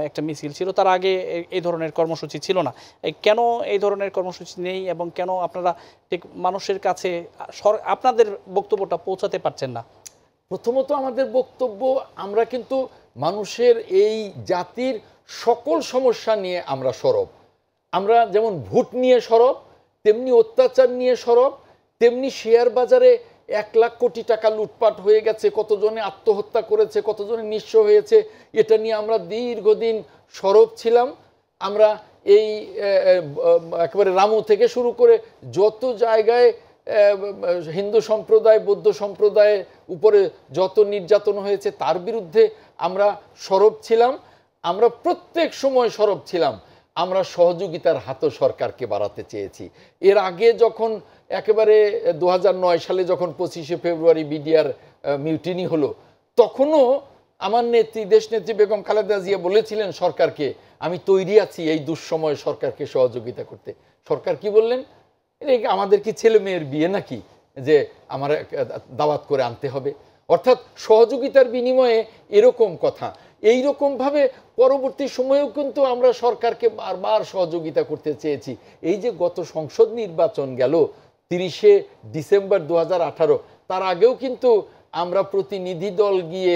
একটা মিছিল ছিল, তার আগে এই ধরনের কর্মসূচি ছিল না। কেন এই ধরনের কর্মসূচি নেই এবং কেন আপনারা ঠিক মানুষের কাছে আপনাদের বক্তব্যটা পৌঁছাতে পারছেন না? প্রথমত আমাদের বক্তব্য, আমরা কিন্তু মানুষের এই জাতির সকল সমস্যা নিয়ে আমরা সরব। আমরা যেমন ভোট নিয়ে সরব, তেমনি অত্যাচার নিয়ে সরব, তেমনি শেয়ার বাজারে 1 লাখ কোটি টাকা লুটপাট হয়ে গেছে, কতজনে আত্মহত্যা করেছে, কতজনে নিঃস্ব হয়েছে, এটা নিয়ে আমরা দীর্ঘদিন সরব ছিলাম। আমরা এই একেবারে রামু থেকে শুরু করে যত জায়গায় হিন্দু সম্প্রদায়, বৌদ্ধ সম্প্রদায়ের উপরে যত নির্যাতন হয়েছে তার বিরুদ্ধে আমরা সরব ছিলাম। আমরা প্রত্যেক সময় সরব ছিলাম। আমরা সহযোগিতার হাতও সরকারকে বাড়াতে চেয়েছি। এর আগে যখন একেবারে 2009 সালে যখন 25শে ফেব্রুয়ারি বিডিআর মিউটিনি হলো, তখনও আমার নেত্রী, দেশনেত্রী বেগম খালেদা জিয়া বলেছিলেন সরকারকে, আমি তৈরি আছি এই দুঃসময়ে সরকারকে সহযোগিতা করতে। সরকার কি বললেন? আমাদের কি ছেলে মেয়ের বিয়ে নাকি যে আমার দাওয়াত করে আনতে হবে? অর্থাৎ সহযোগিতার বিনিময়ে এরকম কথা। এই রকমভাবে পরবর্তী সময়েও কিন্তু আমরা সরকারকে বারবার সহযোগিতা করতে চেয়েছি। এই যে গত সংসদ নির্বাচন গেল 30শে ডিসেম্বর 2018, তার আগেও কিন্তু আমরা প্রতিনিধি দল গিয়ে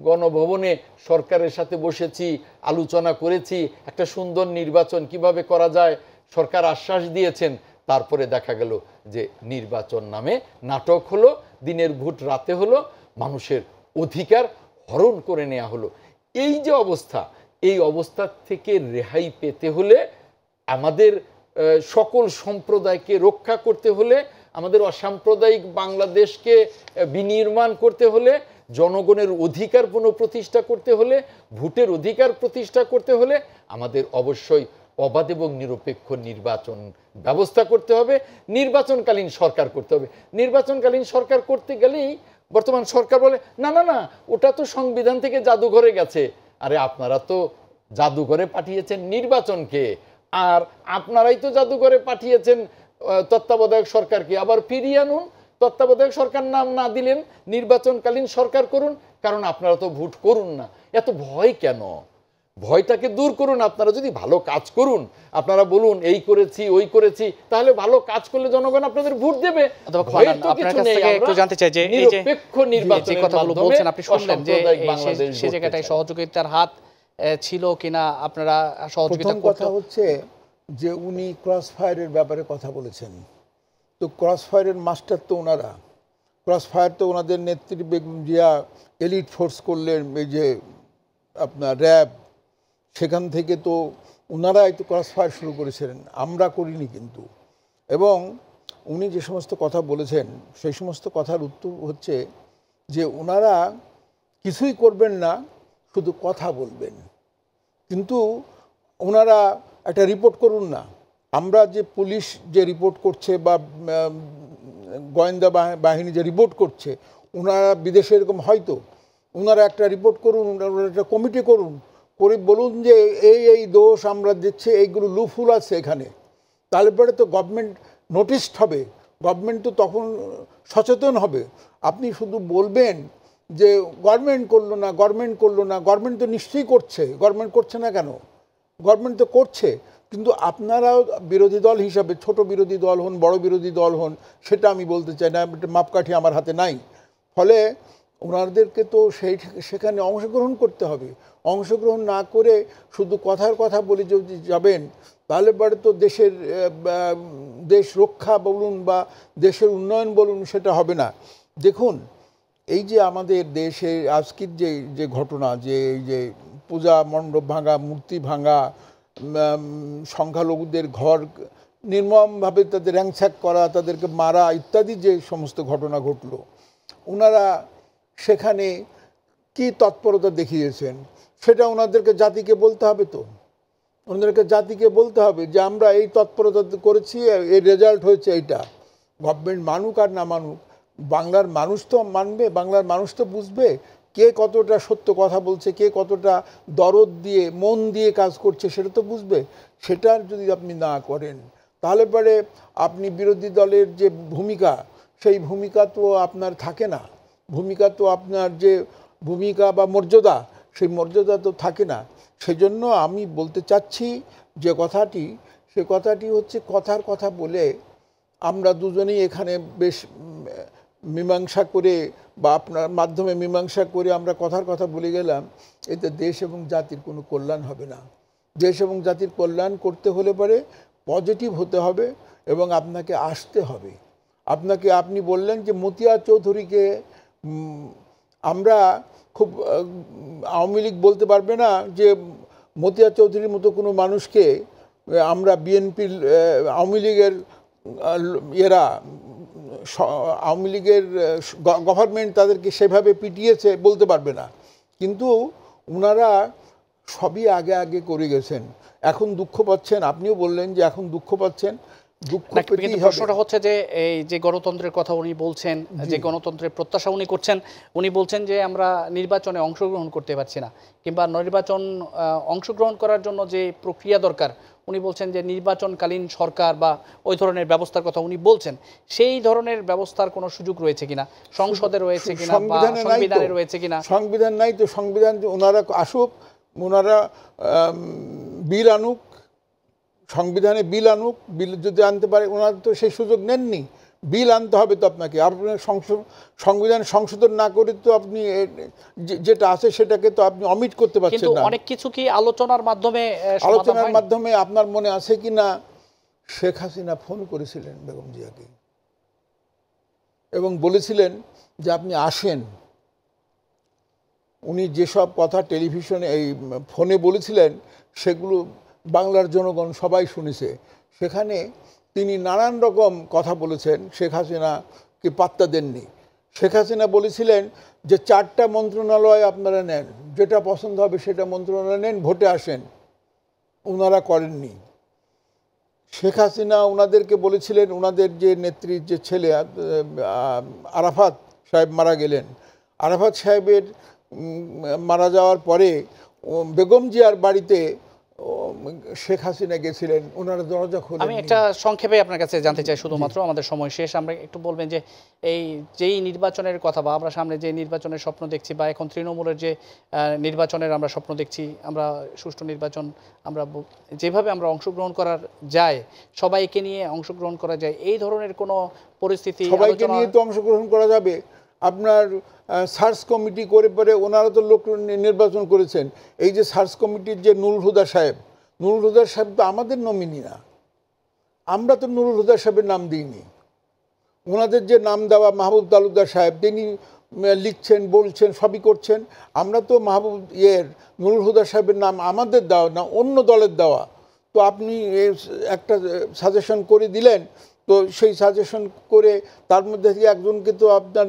গণভবনে সরকারের সাথে বসেছি, আলোচনা করেছি একটা সুন্দর নির্বাচন কিভাবে করা যায়। সরকার আশ্বাস দিয়েছেন, তারপরে দেখা গেল যে নির্বাচন নামে নাটক হলো, দিনের ভোট রাতে হলো, মানুষের অধিকার হরণ করে নেওয়া হলো। এই যে অবস্থা, এই অবস্থা থেকে রেহাই পেতে হলে, আমাদের সকল সম্প্রদায়কে রক্ষা করতে হলে, আমাদের অসাম্প্রদায়িক বাংলাদেশকে বিনির্মাণ করতে হলে, জনগণের অধিকার পুনঃপ্রতিষ্ঠা করতে হলে, ভোটের অধিকার প্রতিষ্ঠা করতে হলে আমাদের অবশ্যই অবাধ এবং নিরপেক্ষ নির্বাচন ব্যবস্থা করতে হবে, নির্বাচনকালীন সরকার করতে হবে। নির্বাচনকালীন সরকার করতে গেলেই বর্তমান সরকার বলে না না না, ওটা তো সংবিধান থেকে জাদুঘরে গেছে। আরে আপনারা তো জাদুঘরে পাঠিয়েছেন নির্বাচনকে, আর আপনারাই তো জাদুঘরে পাঠিয়েছেন তত্ত্বাবধায়ক সরকারকে। আবার ফিরিয়ে আনুন, তত্ত্বাবধায়ক সরকার নাম না দিলেন, নির্বাচনকালীন সরকার করুন, কারণ আপনারা তো ভোট করুন না। এত ভয় কেন? ভয়টাকে দূর করুন। আপনারা যদি ভালো কাজ করুন, আপনারা বলুন এই করেছি ওই করেছি, তাহলে ভালো কাজ করলে জনগণ আপনাদের ভোট দেবে। আপনার কাছ থেকে একটু জানতে চাই যে এই যে নির্বাচনের কথাগুলো বলছেন, আপনি শুনলেন যে সেই জায়গাটায় সহযোগিতার হাত ছিল কিনা, আপনারা সহযোগিতা করতে? কথা হচ্ছে যে উনি ক্রস ফায়ারের ব্যাপারে কথা বলেছেন। তো ক্রস ফায়ারের মাস্টার তো ওনারা, ক্রস ফায়ার তো ওনাদের নেত্রী বেগম জিয়া এলিট ফোর্স করলেন, এই যে আপনার র্যাব, সেখান থেকে তো ওনারাই তো ক্রস ফায়ার শুরু করেছিলেন, আমরা করিনি কিন্তু। এবং উনি যে সমস্ত কথা বলেছেন সেই সমস্ত কথার উত্তর হচ্ছে যে ওনারা কিছুই করবেন না, শুধু কথা বলবেন। কিন্তু ওনারা একটা রিপোর্ট করুন না। আমরা যে পুলিশ যে রিপোর্ট করছে বা গোয়েন্দা বাহিনী যে রিপোর্ট করছে, ওনারা বিদেশে এরকম হয়তো ওনারা একটা রিপোর্ট করুন, একটা কমিটি করুন, করে বলুন যে এই এই দোষ আমরা দিচ্ছি, এইগুলো লুফুল আছে এখানে। তাহলে পরে তো গভর্নমেন্ট নোটিসড হবে, গভর্নমেন্ট তো তখন সচেতন হবে। আপনি শুধু বলবেন যে গভর্নমেন্ট করলো না, গভর্নমেন্ট করলো না, গভর্নমেন্ট তো নিশ্চয়ই করছে। গভর্নমেন্ট করছে না কেন? গভর্নমেন্ট তো করছে। কিন্তু আপনারাও বিরোধী দল হিসাবে, ছোট বিরোধী দল হন বড় বিরোধী দল হন, সেটা আমি বলতে চাই না, মাপকাঠি আমার হাতে নাই। ফলে ওনাদেরকে তো সেখানে অংশগ্রহণ করতে হবে। অংশগ্রহণ না করে শুধু কথার কথা বলে যদি যাবেন, তাহলে পরে তো দেশ রক্ষা বলুন বা দেশের উন্নয়ন বলুন, সেটা হবে না। দেখুন, এই যে আমাদের দেশে আজকের যে ঘটনা, যে এই যে পূজা মণ্ডপ ভাঙা, মূর্তি ভাঙা, সংখ্যালঘুদের ঘর নির্মমভাবে তাদের র্যাংছ্যাক করা, তাদেরকে মারা ইত্যাদি যে সমস্ত ঘটনা ঘটলো, ওনারা সেখানে কি তৎপরতা দেখিয়েছেন সেটা ওনাদেরকে জাতিকে বলতে হবে। তো ওনাদেরকে জাতিকে বলতে হবে যে আমরা এই তৎপরতা করেছি, এর রেজাল্ট হয়েছে এইটা। গভর্নমেন্ট মানুক আর না মানুক, বাংলার মানুষ তো মানবে, বাংলার মানুষ তো বুঝবে কে কতটা সত্য কথা বলছে, কে কতটা দরদ দিয়ে মন দিয়ে কাজ করছে, সেটা তো বুঝবে। সেটার যদি আপনি না করেন, তাহলে পরে আপনি বিরোধী দলের যে ভূমিকা, সেই ভূমিকা তো আপনার থাকে না। ভূমিকা তো আপনার যে ভূমিকা বা মর্যাদা, সেই মর্যাদা তো থাকে না। সেজন্য আমি বলতে চাচ্ছি যে কথাটি, সে কথাটি হচ্ছে কথার কথা বলে আমরা দুজনেই এখানে বেশ মীমাংসা করে বা আপনার মাধ্যমে মীমাংসা করে আমরা কথার কথা বলে গেলাম, এতে দেশ এবং জাতির কোনো কল্যাণ হবে না। দেশ এবং জাতির কল্যাণ করতে হলে পরে পজিটিভ হতে হবে এবং আপনাকে আসতে হবে। আপনি বললেন যে মতিয়া চৌধুরীকে আমরা খুব, আওয়ামী লীগ বলতে পারবে না যে মতিয়া চৌধুরীর মতো কোনো মানুষকে আমরা বিএনপির আওয়ামী লীগের আওয়ামী লীগের গভর্নমেন্ট তাদেরকে সেভাবে পিটিয়েছে বলতে পারবে না। কিন্তু ওনারা সবই আগে আগে করে গেছেন, এখন দুঃখ পাচ্ছেন। আপনিও বললেন যে এখন দুঃখ পাচ্ছেন। কিন্তু প্রশ্নটা হচ্ছে যে এই যে গণতন্ত্রের কথা উনি বলছেন, যে গণতন্ত্রের প্রত্যাশা উনি করছেন, উনি বলছেন যে আমরা নির্বাচনে অংশগ্রহণ করতে পারছি না, কিংবা নির্বাচন অংশগ্রহণ করার জন্য যে প্রক্রিয়া দরকার, উনি বলছেন যে নির্বাচনকালীন সরকার বা ওই ধরনের ব্যবস্থার কথা উনি বলছেন। সেই ধরনের ব্যবস্থার কোনো সুযোগ রয়েছে কিনা, সংসদে রয়েছে কিনা, সংবিধানে রয়েছে কিনা? সংবিধান নাই তো। সংবিধান ওনারা আসুক, ওনারা বিল আনুক, সংবিধানে বিল আনুক। বিল যদি আনতে পারে, ওনারা তো সেই সুযোগ নেননি। বিল আনতে হবে তো আপনাকে। আপনার সংবিধান সংশোধন না করে তো আপনি যেটা আছে সেটাকে তো আপনি অমিট করতে পারছেন না। অনেক কিছু কি আলোচনার মাধ্যমে আপনার মনে আছে কি না, শেখ হাসিনা ফোন করেছিলেন বেগম জিয়াকে এবং বলেছিলেন যে আপনি আসেন। উনি যেসব কথা টেলিভিশনে এই ফোনে বলেছিলেন, সেগুলো বাংলার জনগণ সবাই শুনেছে। সেখানে তিনি নানান রকম কথা বলেছেন, শেখ হাসিনাকে পাত্তা দেননি। শেখ হাসিনা বলেছিলেন যে 4টা মন্ত্রণালয় আপনারা নেন, যেটা পছন্দ হবে সেটা মন্ত্রণালয় নেন, ভোটে আসেন। ওনারা করেননি। শেখ হাসিনা ওনাদেরকে বলেছিলেন, ওনাদের যে নেত্রীর যে ছেলে আরাফাত সাহেব মারা গেলেন, আরাফাত সাহেবের মারা যাওয়ার পরে বেগম জিয়ার বাড়িতে শেখ হাসিনা গেছিলেন, ওনারা দরজা খোলেন। আমি একটা সংক্ষেপে আপনার কাছে জানতে চাই, শুধুমাত্র আমাদের সময় শেষ, আমরা একটু বলবেন যে এই যেই নির্বাচনের কথা বা আমরা সামনে যে নির্বাচনের স্বপ্ন দেখছি বা এখন তৃণমূলের যে নির্বাচনের আমরা স্বপ্ন দেখছি, আমরা সুষ্ঠু নির্বাচন আমরা যেভাবে আমরা অংশগ্রহণ করার যায়, সবাইকে নিয়ে অংশগ্রহণ করা যায়, এই ধরনের কোনো পরিস্থিতি? সবাইকে নিয়ে তো অংশগ্রহণ করা যাবে। আপনার সার্চ কমিটি করে পরে ওনারা তো লোক নির্বাচন করেছেন। এই যে সার্চ কমিটির যে নুরুল হুদা সাহেব, নুরুল হুদা সাহেব তো আমাদের নমিনি না, আমরা তো নুরুল হুদা সাহেবের নাম দিইনি। ওনাদের যে নাম দেওয়া মাহবুব তালুকদার সাহেব, তিনি লিখছেন, বলছেন, সবই করছেন। আমরা তো মাহবুব নুরুল হুদা সাহেবের নাম আমাদের দেওয়া না, অন্য দলের দেওয়া। তো আপনি একটা সাজেশন করে দিলেন, তো সেই সাজেশন করে তার মধ্যে থেকে একজনকে তো আপনার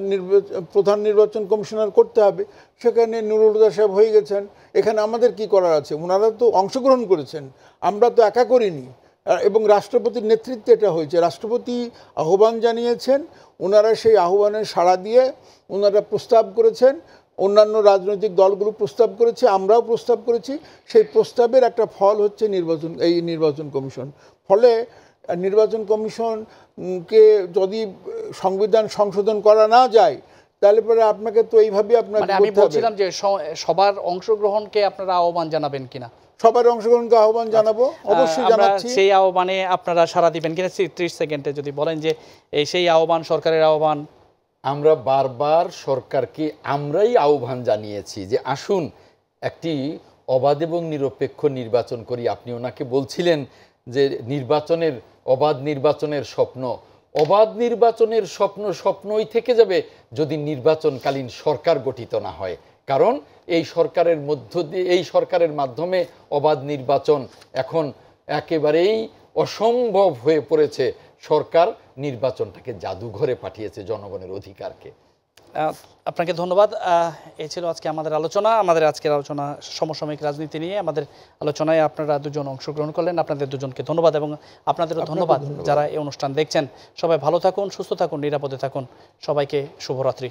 প্রধান নির্বাচন কমিশনার করতে হবে। সেখানে নুরুল হুদা সাহেব হয়ে গেছেন। এখানে আমাদের কি করার আছে? ওনারা তো অংশগ্রহণ করেছেন, আমরা তো একা করিনি। এবং রাষ্ট্রপতির নেতৃত্বে এটা হয়েছে। রাষ্ট্রপতি আহ্বান জানিয়েছেন, ওনারা সেই আহ্বানের সাড়া দিয়ে ওনারা প্রস্তাব করেছেন, অন্যান্য রাজনৈতিক দলগুলো প্রস্তাব করেছে, আমরাও প্রস্তাব করেছি। সেই প্রস্তাবের একটা ফল হচ্ছে এই নির্বাচন কমিশন। ফলে নির্বাচন কমিশনকে যদি সংবিধান সংশোধন করা না যায়, তাহলে পরে আপনাকে তো এইভাবে আপনাকে আমি বলছিলাম যে সবার অংশগ্রহণকে আপনারা আহ্বান জানাবেন কিনা? সবার অংশগ্রহণকে আহ্বান জানাবো, অবশ্যই জানাচ্ছি। সেই আহ্বানে আপনারা সাড়া দিবেন কিনা 30 সেকেন্ডে যদি বলেন যে সেই আহ্বান সরকারের আহ্বান। আমরা বারবার সরকারকে আমরাই আহ্বান জানিয়েছি যে আসুন একটি অবাধ এবং নিরপেক্ষ নির্বাচন করি। আপনি ওনাকে বলছিলেন যে অবাধ নির্বাচনের স্বপ্ন, অবাধ নির্বাচনের স্বপ্নই থেকে যাবে যদি নির্বাচনকালীন সরকার গঠিত না হয়। কারণ এই সরকারের মাধ্যমে অবাধ নির্বাচন এখন একেবারেই অসম্ভব হয়ে পড়েছে। সরকার নির্বাচনটাকে জাদুঘরে পাঠিয়েছে জনগণের অধিকারকে। আপনাকে ধন্যবাদ। এই ছিল আজকে আমাদের আলোচনা। আমাদের আজকের আলোচনা সমসাময়িক রাজনীতি নিয়ে। আমাদের আলোচনায় আপনারা দুজন অংশগ্রহণ করলেন, আপনাদের দুজনকে ধন্যবাদ এবং আপনাদেরও ধন্যবাদ যারা এই অনুষ্ঠান দেখছেন। সবাই ভালো থাকুন, সুস্থ থাকুন, নিরাপদে থাকুন। সবাইকে শুভরাত্রি।